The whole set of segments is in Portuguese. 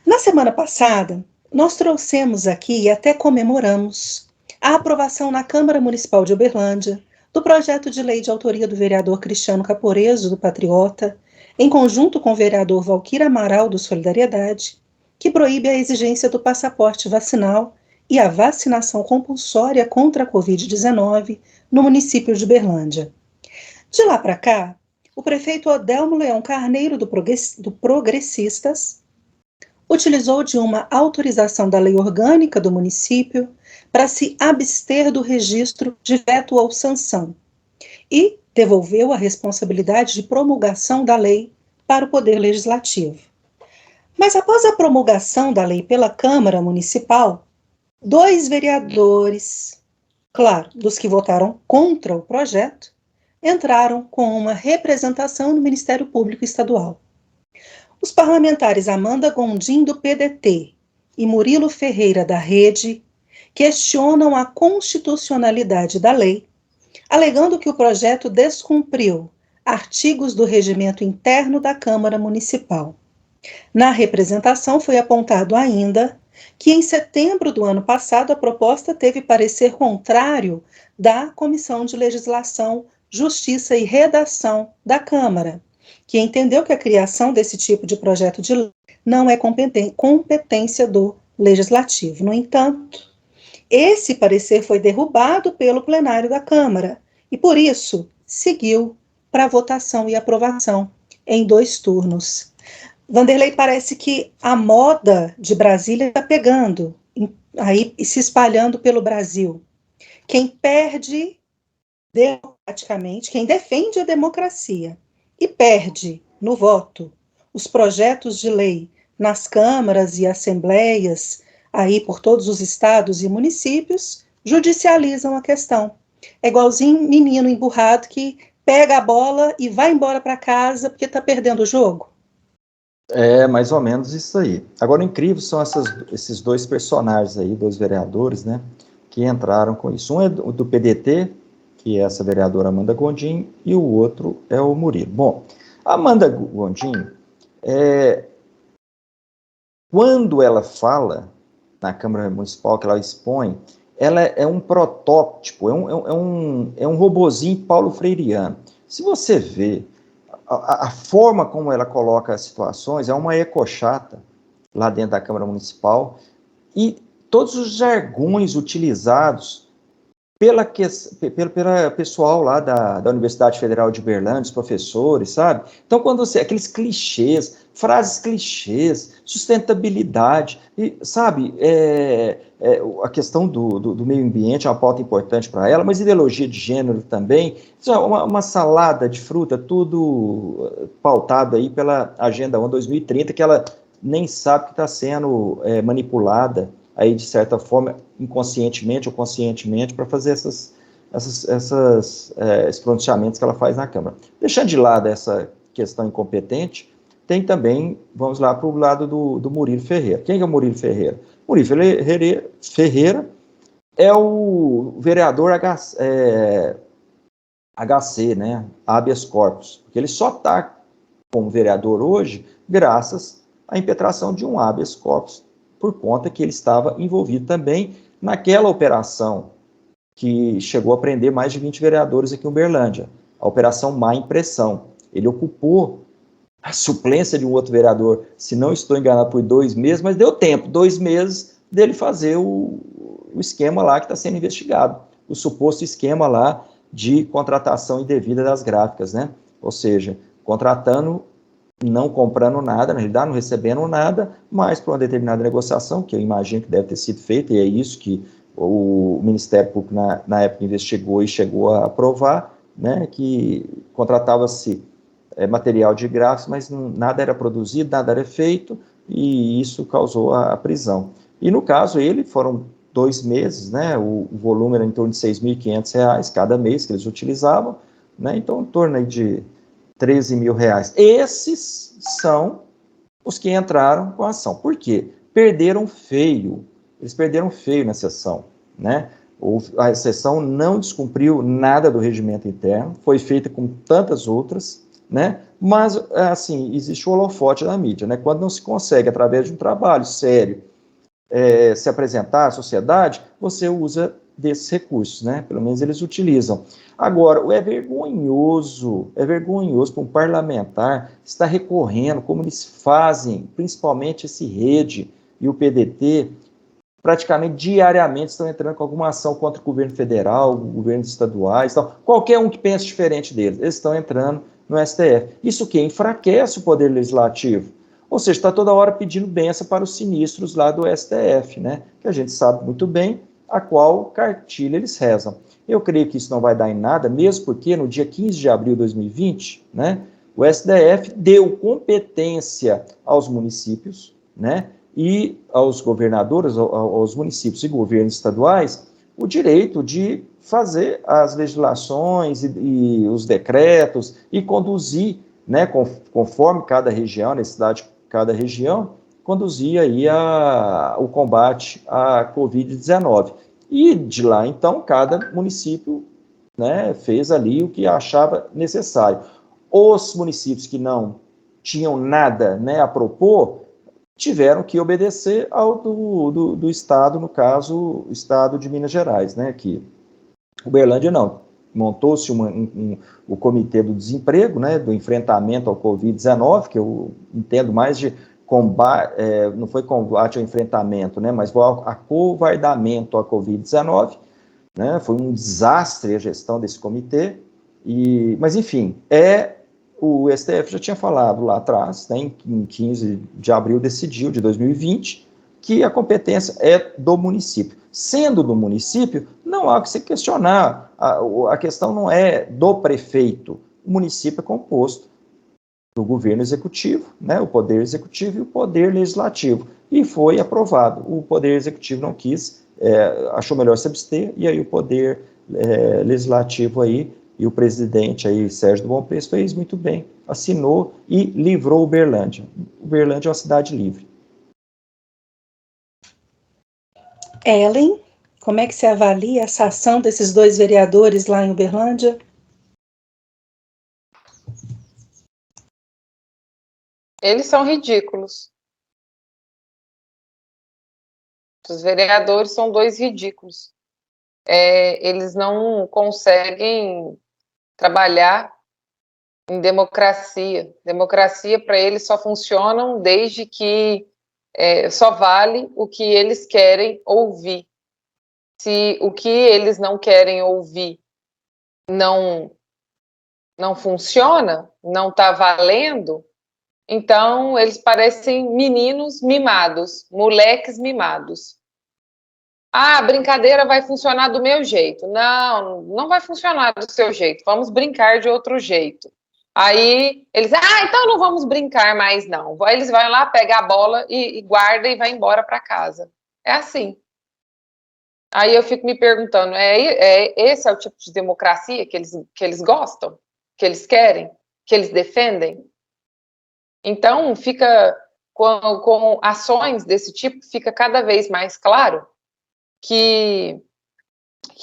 Na semana passada, nós trouxemos aqui e até comemoramos a aprovação na Câmara Municipal de Uberlândia do projeto de lei de autoria do vereador Cristiano Caporeso, do Patriota, em conjunto com o vereador Valquírio Amaral, do Solidariedade, que proíbe a exigência do passaporte vacinal e a vacinação compulsória contra a Covid-19 no município de Uberlândia. De lá para cá, o prefeito Odelmo Leão Carneiro, do Progressistas, utilizou de uma autorização da lei orgânica do município para se abster do registro de veto ou sanção e devolveu a responsabilidade de promulgação da lei para o Poder Legislativo. Mas após a promulgação da lei pela Câmara Municipal, 2 vereadores, claro, dos que votaram contra o projeto, entraram com uma representação no Ministério Público Estadual. Os parlamentares Amanda Gondim, do PDT, e Murilo Ferreira, da Rede, questionam a constitucionalidade da lei, alegando que o projeto descumpriu artigos do regimento interno da Câmara Municipal. Na representação foi apontado ainda que em setembro do ano passado a proposta teve parecer contrário da Comissão de Legislação, Justiça e Redação da Câmara, que entendeu que a criação desse tipo de projeto de lei não é competência do Legislativo. No entanto, esse parecer foi derrubado pelo plenário da Câmara e, por isso, seguiu para votação e aprovação em 2 turnos. Vanderlei, parece que a moda de Brasília está pegando aí e se espalhando pelo Brasil. Quem perde democraticamente, quem defende a democracia e perde no voto os projetos de lei nas câmaras e assembleias, aí por todos os estados e municípios, judicializam a questão. É igualzinho menino emburrado que pega a bola e vai embora para casa porque está perdendo o jogo. É mais ou menos isso aí. Agora, o incrível são esses 2 personagens aí, 2 vereadores, né, que entraram com isso. Um é do PDT, que é essa vereadora Amanda Gondim, e o outro é o Murilo. Bom, a Amanda Gondim, quando ela fala na Câmara Municipal, que ela expõe, ela é um protótipo, é um robozinho paulo freireano. Se você vê a forma como ela coloca as situações, é uma ecochata lá dentro da Câmara Municipal, e todos os jargões utilizados pela pessoal lá da Universidade Federal de Uberlândia, os professores, sabe? Então, quando você... aqueles clichês, frases clichês, sustentabilidade, e, sabe? A questão do meio ambiente é uma pauta importante para ela, mas ideologia de gênero também, uma salada de fruta, tudo pautado aí pela Agenda 1 2030, que ela nem sabe que está sendo manipulada aí, de certa forma, inconscientemente ou conscientemente, para fazer esses pronunciamentos que ela faz na Câmara. Deixando de lado essa questão incompetente, tem também, vamos lá para o lado do Murilo Ferreira. Quem é o Murilo Ferreira? Murilo Ferreira é o vereador HC, né, habeas corpus, porque ele só está como vereador hoje graças à impetração de um habeas corpus, por conta que ele estava envolvido também naquela operação que chegou a prender mais de 20 vereadores aqui em Uberlândia, a Operação Má Impressão. Ele ocupou a suplência de um outro vereador, se não estou enganado, por 2 meses, mas deu tempo, 2 meses, dele fazer o esquema lá que está sendo investigado, o suposto esquema lá de contratação indevida das gráficas, né? Ou seja, contratando, não comprando nada, na realidade não recebendo nada, mas para uma determinada negociação, que eu imagino que deve ter sido feita, e é isso que o Ministério Público na época investigou e chegou a aprovar, né, que contratava-se material de gráficos, mas nada era produzido, nada era feito, e isso causou a prisão. E no caso ele, foram 2 meses, né, o volume era em torno de R$6.500 cada mês que eles utilizavam, né, então em torno aí de R$13 mil. Esses são os que entraram com a ação. Por quê? Perderam feio. Eles perderam feio na sessão, né? A sessão não descumpriu nada do regimento interno, foi feita como tantas outras, né? Mas, assim, existe o holofote da mídia, né? Quando não se consegue, através de um trabalho sério, se apresentar à sociedade, você usa desses recursos, né? Pelo menos eles utilizam. Agora, é vergonhoso para um parlamentar estar recorrendo, como eles fazem, principalmente esse Rede e o PDT, praticamente diariamente estão entrando com alguma ação contra o governo federal, governos estaduais, então, qualquer um que pense diferente deles, eles estão entrando no STF. Isso que enfraquece o poder legislativo. Ou seja, está toda hora pedindo benção para os sinistros lá do STF, né? Que a gente sabe muito bem a qual cartilha eles rezam. Eu creio que isso não vai dar em nada, mesmo porque no dia 15 de abril de 2020, né, o STF deu competência aos municípios, né, e aos governadores, aos municípios e governos estaduais, o direito de fazer as legislações e os decretos e conduzir, né, conforme cada região, necessidade de cada região, conduzir aí o combate à Covid-19. E de lá, então, cada município, né, fez ali o que achava necessário. Os municípios que não tinham nada, né, a propor, tiveram que obedecer ao do Estado, no caso, o Estado de Minas Gerais, né, que Uberlândia não. Montou-se o Comitê do Desemprego, né, do enfrentamento ao Covid-19, que eu entendo mais de combate, não foi combate ao enfrentamento, né, mas foi acovardamento à Covid-19, né, foi um desastre a gestão desse comitê, mas enfim, o STF já tinha falado lá atrás, né, em 15 de abril decidiu, de 2020, que a competência é do município. Sendo do município, não há que se questionar, a questão não é do prefeito, o município é composto do governo executivo, né, o poder executivo e o poder legislativo, e foi aprovado. O poder executivo não quis, achou melhor se abster, e aí o poder legislativo aí, e o presidente aí, Sérgio do Bom Preço, fez muito bem, assinou e livrou Uberlândia. Uberlândia é uma cidade livre. Ellen, como é que você avalia essa ação desses dois vereadores lá em Uberlândia? Eles são ridículos. Os vereadores são dois ridículos. Eles não conseguem trabalhar em democracia. Democracia, para eles, só funcionam desde que só vale o que eles querem ouvir. Se o que eles não querem ouvir não funciona, não está valendo, então eles parecem meninos mimados, moleques mimados. Ah, a brincadeira vai funcionar do meu jeito. Não, não vai funcionar do seu jeito. Vamos brincar de outro jeito. Aí eles, então não vamos brincar mais, não. Aí eles vão lá, pegam a bola e guardam e vai embora para casa. É assim. Aí eu fico me perguntando, esse é o tipo de democracia que eles gostam? Que eles querem? Que eles defendem? Então, fica com ações desse tipo, fica cada vez mais claro que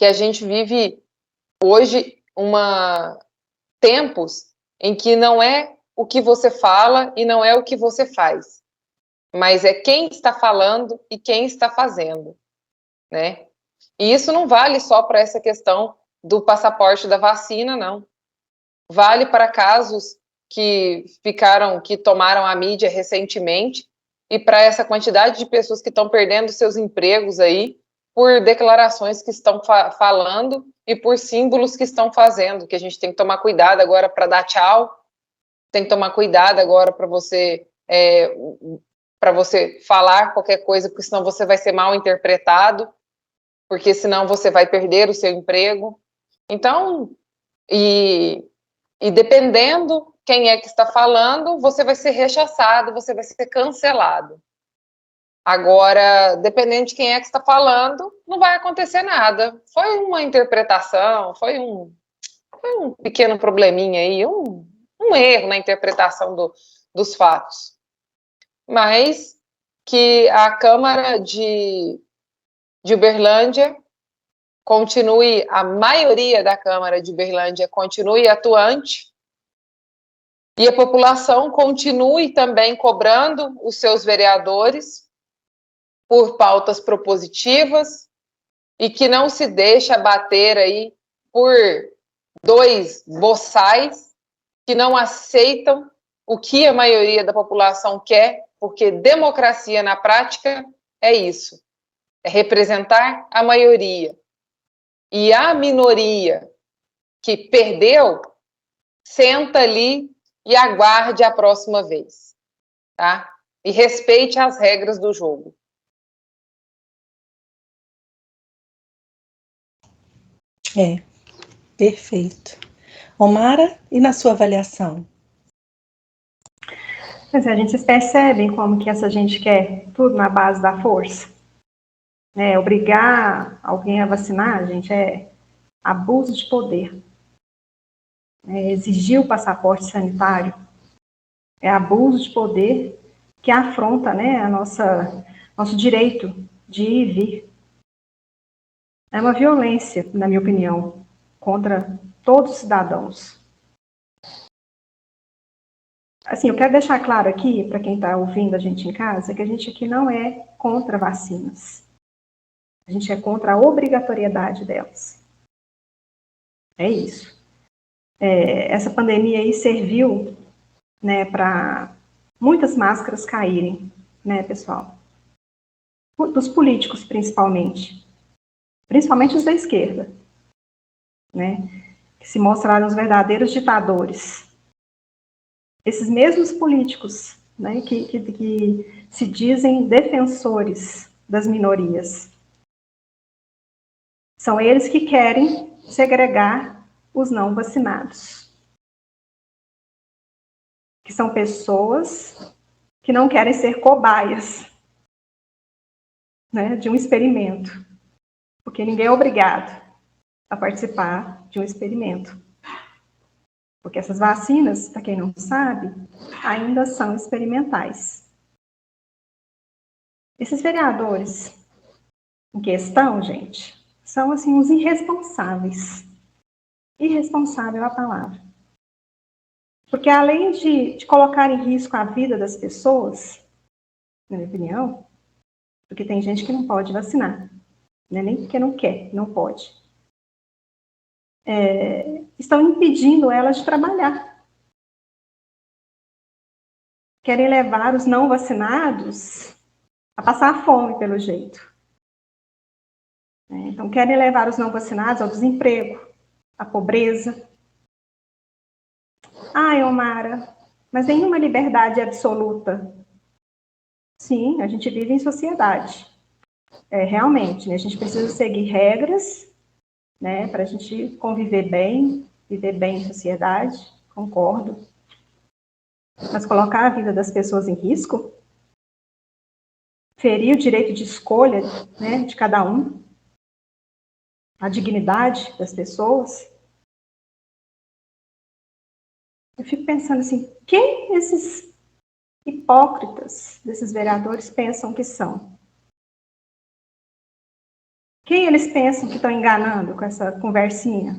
a gente vive hoje tempos em que não é o que você fala e não é o que você faz, mas é quem está falando e quem está fazendo, né? E isso não vale só para essa questão do passaporte da vacina, não. Vale para casos que tomaram a mídia recentemente e para essa quantidade de pessoas que estão perdendo seus empregos aí por declarações que estão falando e por símbolos que estão fazendo, que a gente tem que tomar cuidado agora para dar tchau, tem que tomar cuidado agora para você falar qualquer coisa, porque senão você vai ser mal interpretado, porque senão você vai perder o seu emprego. Então, e dependendo quem é que está falando, você vai ser rechaçado, você vai ser cancelado. Agora, dependendo de quem é que está falando, não vai acontecer nada. Foi uma interpretação, foi um pequeno probleminha aí, um erro na interpretação dos fatos. Mas que a Câmara de Uberlândia a maioria da Câmara de Uberlândia continue atuante E a população continue também cobrando os seus vereadores por pautas propositivas e que não se deixe abater aí por dois boçais que não aceitam o que a maioria da população quer, porque democracia na prática é isso, é representar a maioria. E a minoria que perdeu, senta ali e aguarde a próxima vez, tá? E respeite as regras do jogo. Perfeito. Omara, e na sua avaliação? Mas a gente percebe como que essa gente quer tudo na base da força. Obrigar alguém a vacinar, gente, é abuso de poder. Exigir o passaporte sanitário é abuso de poder que afronta, nosso direito de ir e vir. É uma violência, na minha opinião, contra todos os cidadãos. Assim, eu quero deixar claro aqui, para quem está ouvindo a gente em casa, que a gente aqui não é contra vacinas. A gente é contra a obrigatoriedade delas. É isso. Essa pandemia aí serviu, para muitas máscaras caírem, pessoal? Dos políticos, principalmente. Principalmente os da esquerda, que se mostraram os verdadeiros ditadores. Esses mesmos políticos, que se dizem defensores das minorias, são eles que querem segregar os não vacinados, que são pessoas que não querem ser cobaias, de um experimento, porque ninguém é obrigado a participar de um experimento. Porque essas vacinas, para quem não sabe, ainda são experimentais. Esses vereadores em questão, gente, são, assim, uns irresponsáveis. Irresponsável é a palavra. Porque além de colocar em risco a vida das pessoas, na minha opinião, porque tem gente que não pode vacinar, nem porque não quer, não pode. Estão impedindo elas de trabalhar. Querem levar os não vacinados a passar fome, pelo jeito. Então, querem levar os não vacinados ao desemprego, à pobreza. Ai, Omara, mas nenhuma liberdade absoluta. Sim, a gente vive em sociedade. Realmente, a gente precisa seguir regras, para a gente conviver bem, viver bem em sociedade, concordo. Mas colocar a vida das pessoas em risco, ferir o direito de escolha, de cada um, a dignidade das pessoas. Eu fico pensando assim, quem esses hipócritas desses vereadores pensam que são? Quem eles pensam que estão enganando com essa conversinha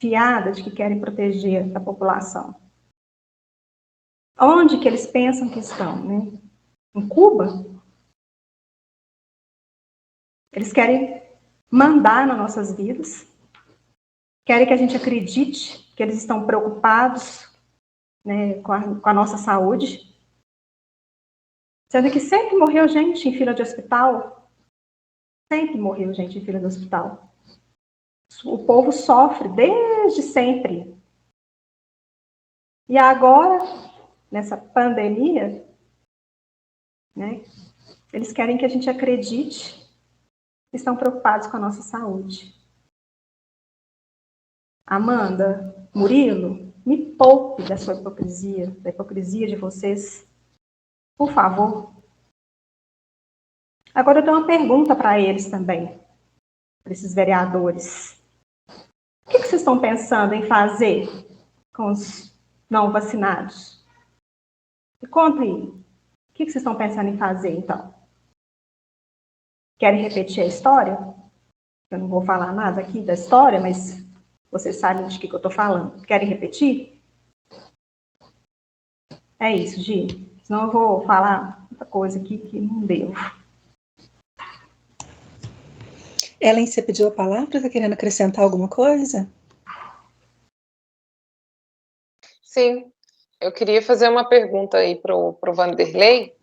fiada de que querem proteger a população? Onde que eles pensam que estão, Em Cuba? Eles querem mandar nas nossas vidas, querem que a gente acredite que eles estão preocupados, com a nossa saúde, sendo que sempre morreu gente em fila de hospital. Sempre morreu gente em fila de hospital. O povo sofre desde sempre. E agora, nessa pandemia, eles querem que a gente acredite que estão preocupados com a nossa saúde. Amanda, Murilo, me poupe da sua hipocrisia, da hipocrisia de vocês. Por favor. Agora eu tenho uma pergunta para eles também, para esses vereadores. O que vocês estão pensando em fazer com os não vacinados? Me conta aí. O que vocês estão pensando em fazer, então? Querem repetir a história? Eu não vou falar nada aqui da história, mas vocês sabem de que eu estou falando. Querem repetir? É isso, Gi. Senão eu vou falar outra coisa aqui que não devo. Ellen, você pediu a palavra? Está querendo acrescentar alguma coisa? Sim, eu queria fazer uma pergunta aí para o Vanderlei,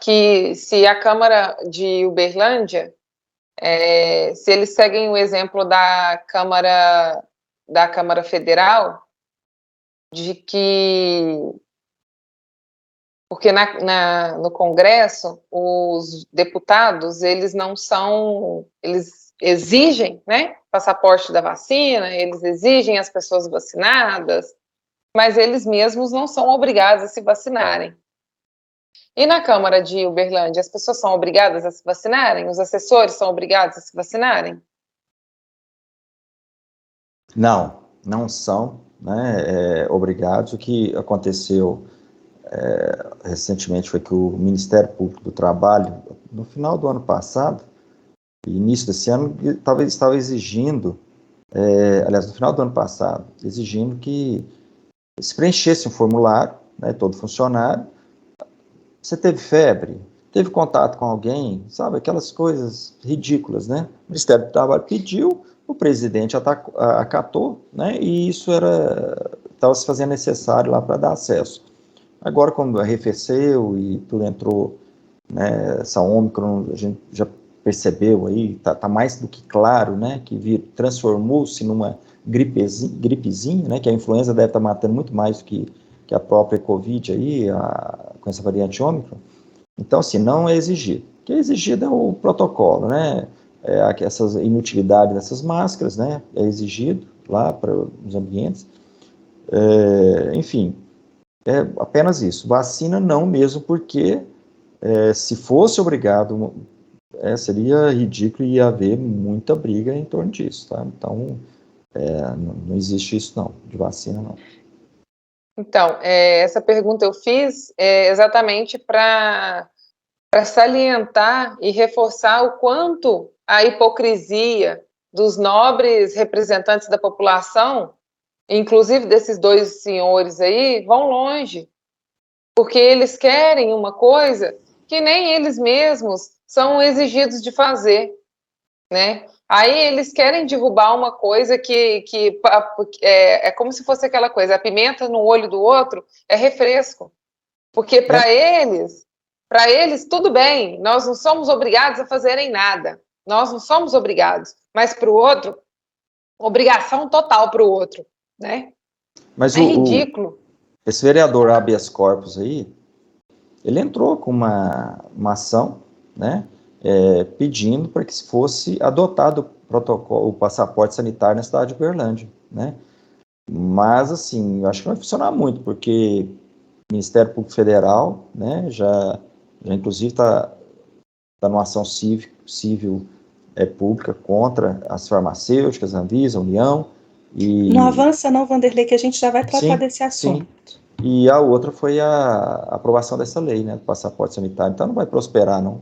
que se a Câmara de Uberlândia, se eles seguem o exemplo da Câmara Federal, de que, porque no Congresso, os deputados, eles não são, eles exigem, né, passaporte da vacina, eles exigem as pessoas vacinadas, mas eles mesmos não são obrigados a se vacinarem. E na Câmara de Uberlândia, as pessoas são obrigadas a se vacinarem? Os assessores são obrigados a se vacinarem? Não, não são, né, obrigados. O que aconteceu recentemente foi que o Ministério Público do Trabalho, no final do ano passado, início desse ano, estava exigindo, aliás, no final do ano passado, exigindo que se preenchesse um formulário, né, todo funcionário. Você teve febre? Teve contato com alguém? Sabe, aquelas coisas ridículas, né? O Ministério do Trabalho pediu, o presidente acatou, né? E isso estava se fazendo necessário lá para dar acesso. Agora, quando arrefeceu e tudo entrou, né, essa Ômicron, a gente já percebeu aí, tá mais do que claro, né, que transformou-se numa gripezinha, né, que a influenza deve estar matando muito mais do que a própria Covid aí, com essa variante Ômicron. Então, assim, não é exigido. O que é exigido é o protocolo, né, essa inutilidade dessas máscaras, né, é exigido lá para os ambientes. Enfim, é apenas isso. Vacina não mesmo, porque se fosse obrigado, seria ridículo e ia haver muita briga em torno disso, tá? Então, não existe isso não, de vacina não. Então, essa pergunta eu fiz exatamente para salientar e reforçar o quanto a hipocrisia dos nobres representantes da população, inclusive desses dois senhores aí, vão longe, porque eles querem uma coisa que nem eles mesmos são exigidos de fazer, né? Aí eles querem derrubar uma coisa que é como se fosse aquela coisa, a pimenta no olho do outro é refresco, porque para eles tudo bem, nós não somos obrigados a fazerem nada, nós não somos obrigados, mas para o outro, obrigação total para o outro, né? Mas É ridículo. esse vereador habeas corpus aí, ele entrou com uma ação, né, pedindo para que fosse adotado o protocolo, o passaporte sanitário na cidade de Uberlândia, né? Mas, assim, eu acho que não vai funcionar muito, porque o Ministério Público Federal, né, já inclusive está numa ação civil pública contra as farmacêuticas, a Anvisa, a União. E... Não avança não, Vanderlei, que a gente já vai tratar desse assunto. Sim. E a outra foi a aprovação dessa lei, né, do passaporte sanitário. Então não vai prosperar, não.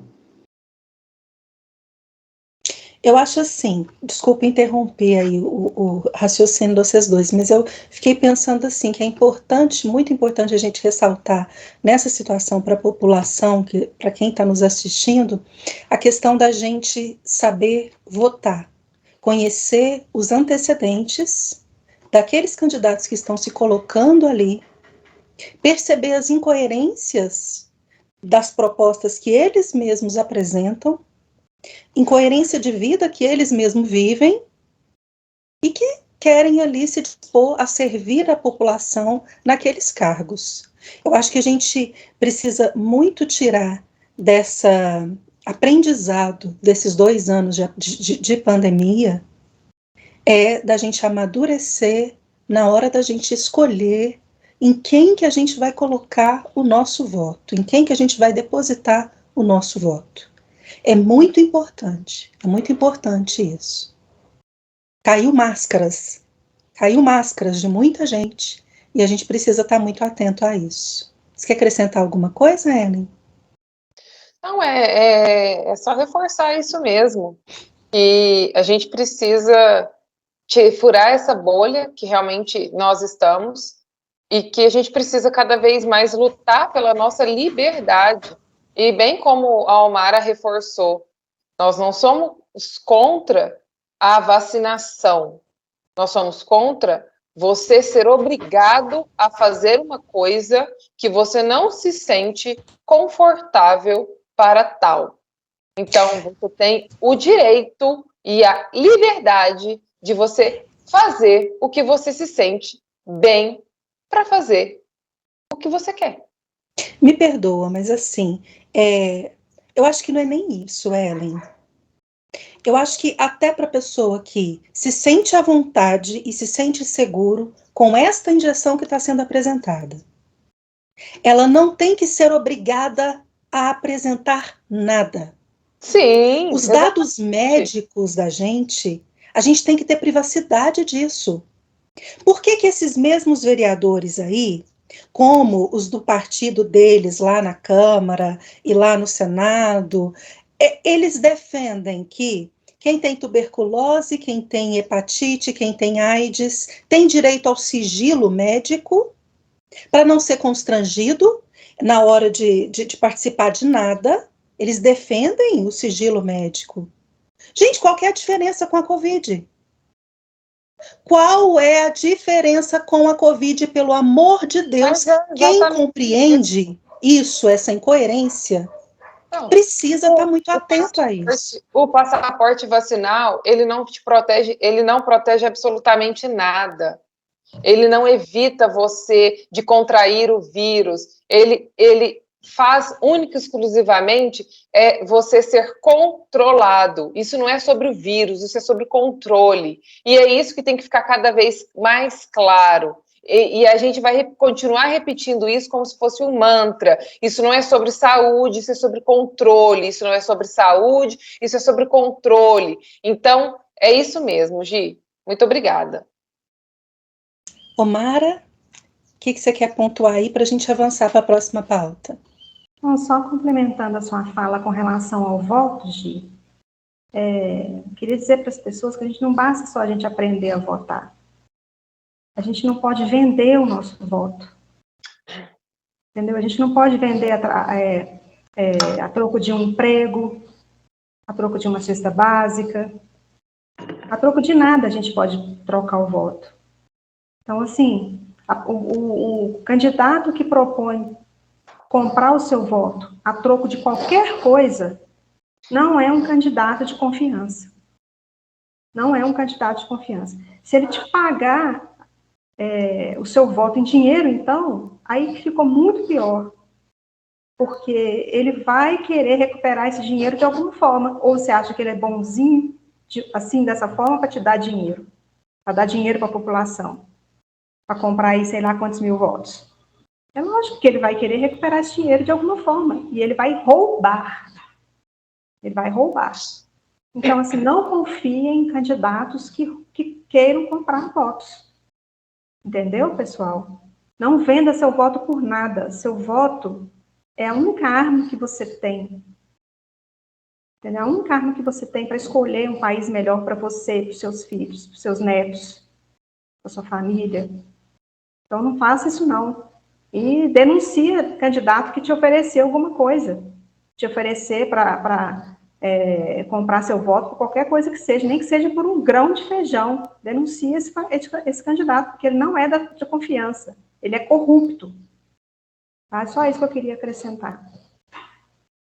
Eu acho assim, desculpa interromper aí o raciocínio de vocês dois, mas eu fiquei pensando assim, que é importante, muito importante a gente ressaltar nessa situação para a população, para quem está nos assistindo, a questão da gente saber votar, conhecer os antecedentes daqueles candidatos que estão se colocando ali, perceber as incoerências das propostas que eles mesmos apresentam, incoerência de vida que eles mesmos vivem e que querem ali se dispor a servir a população naqueles cargos. Eu acho que a gente precisa muito tirar dessa aprendizado desses 2 anos de pandemia, da gente amadurecer na hora da gente escolher em quem que a gente vai colocar o nosso voto, em quem que a gente vai depositar o nosso voto. É muito importante isso. Caiu máscaras de muita gente e a gente precisa estar muito atento a isso. Você quer acrescentar alguma coisa, Ellen? Não, é só reforçar isso mesmo, que a gente precisa furar essa bolha que realmente nós estamos, e que a gente precisa cada vez mais lutar pela nossa liberdade. E bem como a Almara reforçou, nós não somos contra a vacinação, nós somos contra você ser obrigado a fazer uma coisa que você não se sente confortável para tal. Então, você tem o direito e a liberdade de você fazer o que você se sente bem para fazer o que você quer. Me perdoa, mas assim, eu acho que não é nem isso, Ellen. Eu acho que até para a pessoa que se sente à vontade e se sente seguro com esta injeção que está sendo apresentada, ela não tem que ser obrigada a apresentar nada. Sim. Os dados médicos da gente, a gente tem que ter privacidade disso. Por que que esses mesmos vereadores aí, como os do partido deles lá na Câmara e lá no Senado, eles defendem que quem tem tuberculose, quem tem hepatite, quem tem AIDS, tem direito ao sigilo médico para não ser constrangido na hora de participar de nada. Eles defendem o sigilo médico. Gente, qual que é a diferença com a Covid? Qual é a diferença com a Covid, pelo amor de Deus? Quem compreende isso, essa incoerência, precisa estar muito atento a isso. O passaporte vacinal, ele não te protege, ele não protege absolutamente nada. Ele não evita você de contrair o vírus. Ele faz única e exclusivamente você ser controlado. Isso não é sobre o vírus, isso é sobre controle. E é isso que tem que ficar cada vez mais claro. E a gente vai continuar repetindo isso como se fosse um mantra. Isso não é sobre saúde, isso é sobre controle. Isso não é sobre saúde, isso é sobre controle. Então, é isso mesmo, Gi. Muito obrigada. Omara, o que você quer pontuar aí para a gente avançar para a próxima pauta? Bom, só complementando a sua fala com relação ao voto, Gi, queria dizer para as pessoas que a gente não basta só a gente aprender a votar. A gente não pode vender o nosso voto. Entendeu? A gente não pode vender a troco de um emprego, a troco de uma cesta básica, a troco de nada a gente pode trocar o voto. Então, assim, o candidato que propõe comprar o seu voto a troco de qualquer coisa não é um candidato de confiança. Não é um candidato de confiança. Se ele te pagar o seu voto em dinheiro, então, aí ficou muito pior. Porque ele vai querer recuperar esse dinheiro de alguma forma. Ou você acha que ele é bonzinho, assim, dessa forma, para te dar dinheiro. Para dar dinheiro para a população. Para comprar aí, sei lá, quantos mil votos. É lógico que ele vai querer recuperar esse dinheiro de alguma forma. E ele vai roubar. Ele vai roubar. Então, assim, não confie em candidatos que queiram comprar votos. Entendeu, pessoal? Não venda seu voto por nada. Seu voto é a única arma que você tem. Entendeu? A única arma que você tem para escolher um país melhor para você, para os seus filhos, para os seus netos, para a sua família. Então, não faça isso, não. E denuncia candidato que te ofereceu alguma coisa. Te oferecer para comprar seu voto por qualquer coisa que seja, nem que seja por um grão de feijão. Denuncia esse candidato, porque ele não é de confiança. Ele é corrupto. Tá? Só isso que eu queria acrescentar.